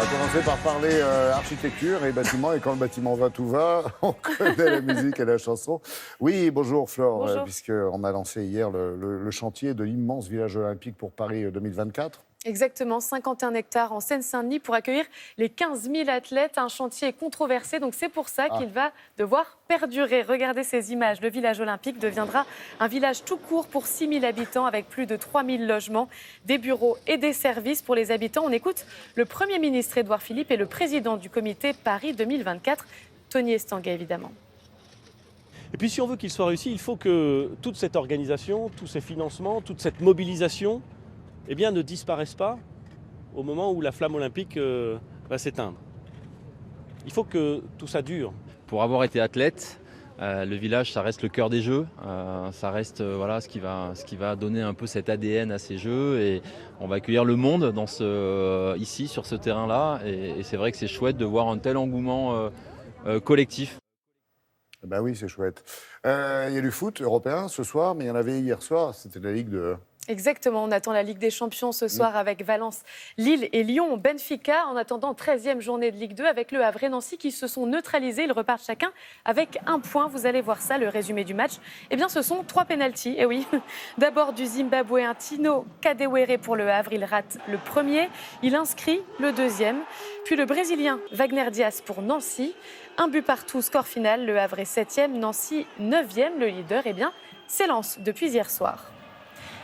va commencer par parler architecture et bâtiment. Et quand le bâtiment va, tout va. On connaît la musique et la chanson. Oui, bonjour Flore, puisqu'on a lancé hier le chantier de l'immense village olympique pour Paris 2024. Exactement, 51 hectares en Seine-Saint-Denis pour accueillir les 15 000 athlètes. Un chantier controversé, donc c'est pour ça qu'il va devoir perdurer. Regardez ces images. Le village olympique deviendra un village tout court pour 6 000 habitants avec plus de 3 000 logements, des bureaux et des services pour les habitants. On écoute le Premier ministre Édouard Philippe et le président du comité Paris 2024, Tony Estanguet évidemment. Et puis si on veut qu'il soit réussi, il faut que toute cette organisation, tous ces financements, toute cette mobilisation ne disparaissent pas au moment où la flamme olympique va s'éteindre. Il faut que tout ça dure. Pour avoir été athlète, le village, ça reste le cœur des Jeux. Ça reste ce qui va donner un peu cet ADN à ces Jeux. Et on va accueillir le monde ici, sur ce terrain-là. Et c'est vrai que c'est chouette de voir un tel engouement collectif. Ben oui, c'est chouette. Il y a du foot européen ce soir, mais il y en avait hier soir. C'était la Ligue de... Exactement, on attend la Ligue des Champions ce soir avec Valence, Lille et Lyon, Benfica. En attendant, 13e journée de Ligue 2 avec Le Havre et Nancy qui se sont neutralisés. Ils repartent chacun avec un point. Vous allez voir ça, le résumé du match. Eh bien, ce sont 3 pénaltys. Et oui, d'abord du Zimbabwéen Tino Kadewere pour Le Havre. Il rate le premier, il inscrit le deuxième. Puis le Brésilien Wagner Dias pour Nancy. Un but partout, score final. Le Havre est 7e, Nancy 9e. Le leader, s'élance depuis hier soir.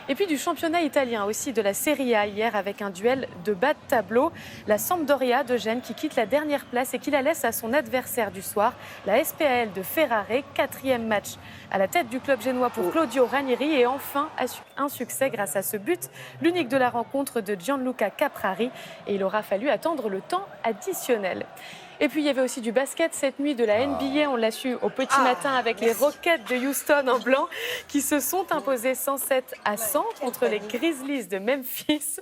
Et puis du championnat italien aussi, de la Serie A hier avec un duel de bas de tableau. La Sampdoria de Gênes qui quitte la dernière place et qui la laisse à son adversaire du soir, la SPAL de Ferrare. 4e match à la tête du club génois pour Claudio Ranieri et enfin un succès grâce à ce but, l'unique de la rencontre de Gianluca Caprari. Et il aura fallu attendre le temps additionnel. Et puis, il y avait aussi du basket cette nuit de la NBA. On l'a su au petit matin avec les Rockets de Houston en blanc qui se sont imposés 107-100 contre les Grizzlies de Memphis.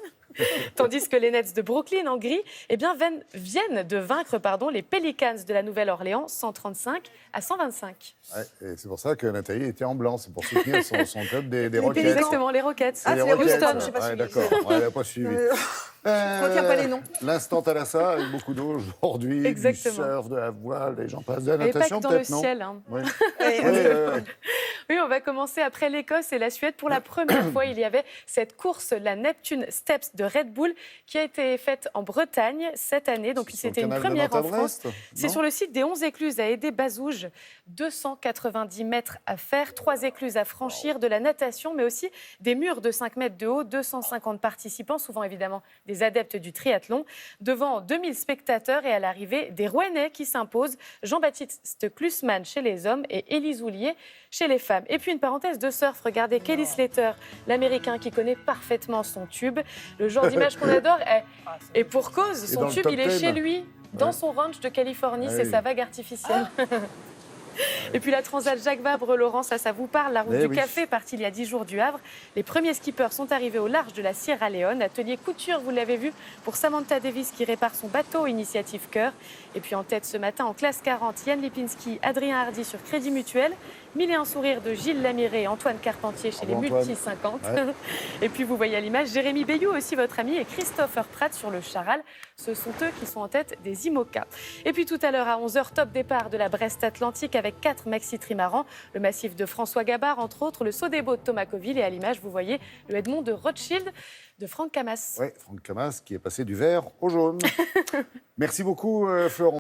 Tandis que les Nets de Brooklyn en gris viennent de vaincre les Pelicans de la Nouvelle-Orléans 135-125. Ouais, et c'est pour ça que Nathalie était en blanc, c'est pour soutenir son club des Rockets. Exactement, les Rockets. C'est les Houston. Je sais pas d'accord, elle n'a pas suivi. Je crois qu'il n'y a pas les noms. L'instant Thalassa, avec beaucoup d'eau aujourd'hui, du surf, de la voile, les gens passent de la natation, et pas que dans le ciel. Hein. Oui. Oui, on va commencer après l'Écosse et la Suède. Pour la première fois, il y avait cette course, la Neptune Steps de Red Bull, qui a été faite en Bretagne cette année. Donc, c'était une première en France. C'est sur le site des 11 écluses à Aidé-Bazouges. 290 mètres à faire, 3 écluses à franchir, de la natation, mais aussi des murs de 5 mètres de haut, 250 participants, souvent évidemment des adeptes du triathlon, devant 2000 spectateurs et à l'arrivée des Rouennais qui s'imposent, Jean-Baptiste Klusman chez les hommes et Élise Houllier chez les femmes. Et puis une parenthèse de surf, regardez Kelly Slater, l'Américain qui connaît parfaitement son tube, le genre d'image qu'on adore, et pour cause, son tube il est chez lui, dans son ranch de Californie, c'est sa vague artificielle. Et puis la Transat Jacques Vabre, Laurent, ça vous parle. La route du café, partie il y a 10 jours du Havre. Les premiers skippers sont arrivés au large de la Sierra Leone. Atelier couture, vous l'avez vu, pour Samantha Davis qui répare son bateau, Initiative Cœur. Et puis en tête ce matin, en classe 40, Yann Lipinski, Adrien Hardy sur Crédit Mutuel. 1001 sourires de Gilles Lamiré et Antoine Carpentier chez les Multi 50. Ouais. Et puis vous voyez à l'image Jérémy Bayou, aussi votre ami, et Christopher Pratt sur le Charal. Ce sont eux qui sont en tête des IMOCA. Et puis tout à l'heure à 11h, top départ de la Brest Atlantique avec 4 maxi trimarans. Le massif de François Gabard, entre autres, le Sodebo de Thomas Coville. Et à l'image, vous voyez le Edmond de Rothschild de Franck Camas. Oui, Franck Camas qui est passé du vert au jaune. Merci beaucoup, Florent.